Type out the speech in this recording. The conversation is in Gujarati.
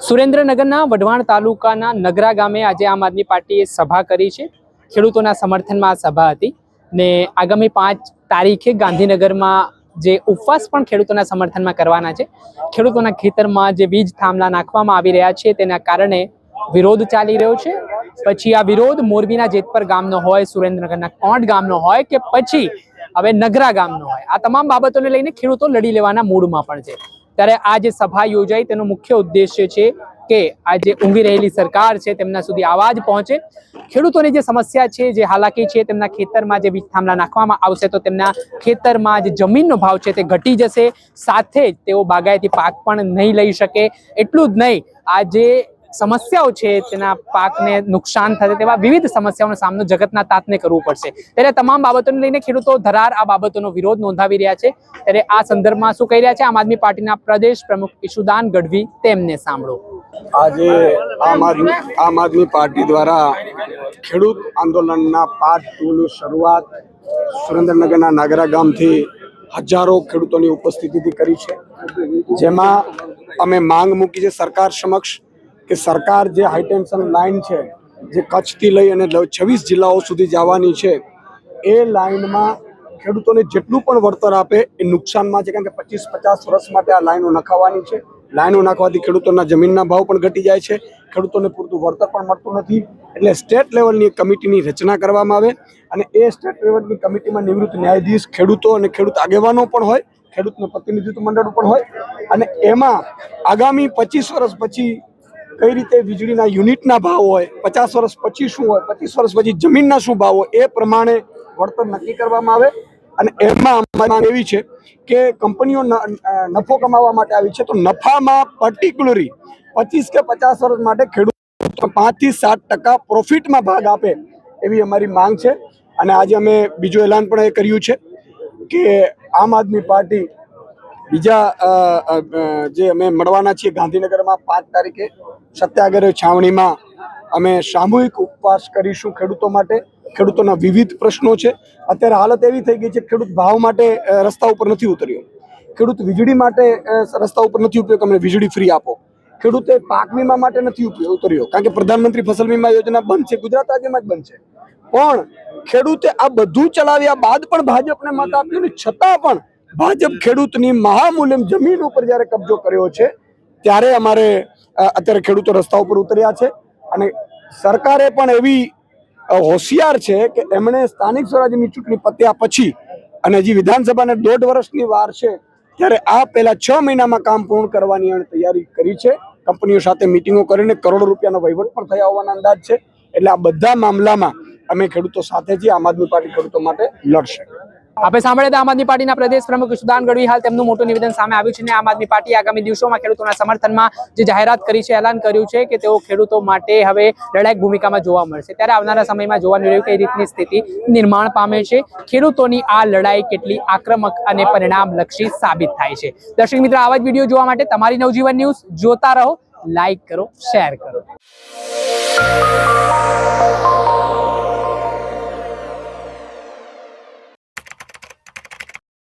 સુરેન્દ્રનગરના વઢવાણ તાલુકાના નગરા ગામે આજે આમ આદમી પાર્ટીએ સભા કરી છે। ખેડૂતોના સમર્થનમાં આ સભા હતી ને આગામી 5 તારીખે ગાંધીનગરમાં જે ઉપવાસ પણ ખેડૂતોના સમર્થનમાં કરવાના છે। ખેડૂતોના ખેતરમાં જે વીજ થાંભલા નાખવામાં આવી રહ્યા છે તેના કારણે વિરોધ ચાલી રહ્યો છે। પછી આ વિરોધ મોરબીના જેતપર ગામનો હોય, સુરેન્દ્રનગરના કોંટ ગામનો હોય કે પછી હવે નગરા ગામનો હોય, આ તમામ બાબતોને લઈને ખેડૂતો લડી લેવાના મૂડમાં પણ છે। ત્યારે આ જે સભા યોજાઈ તેનો મુખ્ય ઉદ્દેશ્ય છે કે આ જે ઊંઘી રહેલી સરકાર છે તેમના સુધી આવાજ પહોંચે। ખેડૂતોની જે સમસ્યા છે, જે હાલાકી છે, તેમના ખેતરમાં જે વીજ થાંભલા નાખવામાં આવશે તો તેમના ખેતરમાં જે જમીનનો ભાવ છે તે ઘટી જશે, સાથે જ તેઓ બાગાયતી પાક પણ નહીં લઈ શકે। એટલું જ નહીં, આ જે સમસ્યાઓ છે તેના પાકને નુકસાન થશે તેવા વિવિધ સમસ્યાઓનો સામનો જગતના તાતને કરવું પડશે। ત્યારે તમામ બાબતોને લઈને ખેડૂતો ધરાર આ બાબતોનો વિરોધ નોંધાવી રહ્યા છે। ત્યારે આ સંદર્ભમાં શું કહી રહ્યા છે આમ આદમી પાર્ટીના પ્રદેશ પ્રમુખ ઈશુદાન ગઢવી, તેમને સાંભળો। આજે આમ આદમી પાર્ટી દ્વારા ખેડૂત આંદોલનના પાર્ટ 2 ની શરૂઆત સુરેન્દ્રનગરના નાગરા ગામથી હજારો ખેડૂતોની ઉપસ્થિતિથી કરી છે, જેમાં અમે માંગ મૂકી છે સરકાર સમક્ષ કે સરકાર જે હાઈટેન્શન લાઇન છે જે કચ્છથી લઈ અને 26 જિલ્લાઓ સુધી જવાની છે એ લાઇનમાં ખેડૂતોને જેટલું પણ વળતર આપે એ નુકસાનમાં છે, કારણ કે 25-50 વર્ષ માટે આ લાઈનો નખાવવાની છે। લાઈનો નાખવાથી ખેડૂતોના જમીનના ભાવ પણ ઘટી જાય છે, ખેડૂતોને પૂરતું વળતર પણ મળતું નથી। એટલે સ્ટેટ લેવલની એક કમિટીની રચના કરવામાં આવે અને એ સ્ટેટ લેવલની કમિટીમાં નિવૃત્ત ન્યાયાધીશ, ખેડૂતો અને ખેડૂત આગેવાનો પણ હોય, ખેડૂતનું પ્રતિનિધિત્વ મંડળ પણ હોય અને એમાં આગામી 25 વર્ષ પછી કઈ રીતે વીજળીના યુનિટના ભાવ હોય, 50 વર્ષ પછી શું હોય, 25 વર્ષ પછી જમીનના શું ભાવ હોય એ પ્રમાણે વળતર નક્કી કરવામાં આવે। અને એમાં માંગ એવી છે કે કંપનીઓ નફો કમાવા માટે આવી છે તો નફામાં પર્ટિક્યુલરી 25 કે 50 વર્ષ માટે ખેડૂત 5 થી 7% પ્રોફિટમાં ભાગ આપે એવી અમારી માંગ છે। અને આજે અમે બીજું એલાન પણ એ કર્યું છે કે આમ આદમી પાર્ટી બીજા જે અમે મળવાના છીએ ગાંધીનગરમાં 5 તારીખે સત્યાગ્રહ છાવણીમાં અમે સામૂહિક ઉપવાસ કરીશું ખેડૂતો માટે। ખેડૂતોના વિવિધ પ્રશ્નો છે। અત્યારે હાલત એવી થઈ ગઈ છે, ખેડૂત ભાવ માટે રસ્તા ઉપર નથી ઉતર્યો, ખેડૂત વીજળી માટે રસ્તા ઉપર નથી ઉતર્યો કે અમને વીજળી ફ્રી આપો, ખેડૂતે પાક વીમા માટે નથી ઉતર્યો કારણ કે પ્રધાનમંત્રી ફસલ વીમા યોજના બંધ છે, ગુજરાત રાજ્યમાં જ બંધ છે। પણ ખેડૂતે આ બધું ચલાવ્યા બાદ પણ ભાજપને મત આપ્યો ને છતાં પણ ભાજપ ખેડૂતની મહામૂલ્યમ જમીન ઉપર જ્યારે કબજો કર્યો છે ત્યારે અમારે અત્યારે ખેડૂતો રસ્તા ઉપર ઉતર્યા છે। અને સરકારે પણ એવી હોશિયાર છે કે એમણે સ્થાનિક સ્વરાજ્યની ચૂંટણી પત્યા પછી અને હજી વિધાનસભાને 1.5 વર્ષની વાર છે ત્યારે આ પહેલા 6 મહિનામાં કામ પૂર્ણ કરવાની એણે તૈયારી કરી છે। કંપનીઓ સાથે મિટિંગો કરીને કરોડો રૂપિયાનો વહીવટ પણ થયા હોવાના અંદાજ છે। એટલે આ બધા મામલામાં અમે ખેડૂતો સાથે છીએ, આમ આદમી પાર્ટી ખેડૂતો માટે લડશે। આપણે સાંભળ્યા આમ આદમી પાર્ટીના પ્રદેશ પ્રમુખ ઈશુદાન ગઢવી, હાલ તેમનું મોટું નિવેદન સામે આવ્યું છે અને આમ આદમી પાર્ટી આગામી દિવસોમાં ખેડૂતોના સમર્થનમાં જે જાહેરાત કરી છે, એલાન કર્યું છે કે તેઓ ખેડૂતો માટે હવે લડાયક ભૂમિકામાં જોવા મળશે। ત્યારે આવનારા સમયમાં જોવાનું રહ્યું કઈ રીતની સ્થિતિ નિર્માણ પામે છે, ખેડૂતોની આ લડાઈ કેટલી આક્રમક અને પરિણામલક્ષી સાબિત થાય છે। દર્શક મિત્રો, આવા જ વિડીયો જોવા માટે તમારી નવજીવન ન્યૂઝ જોતા રહો, લાઈક કરો, શેર કરો।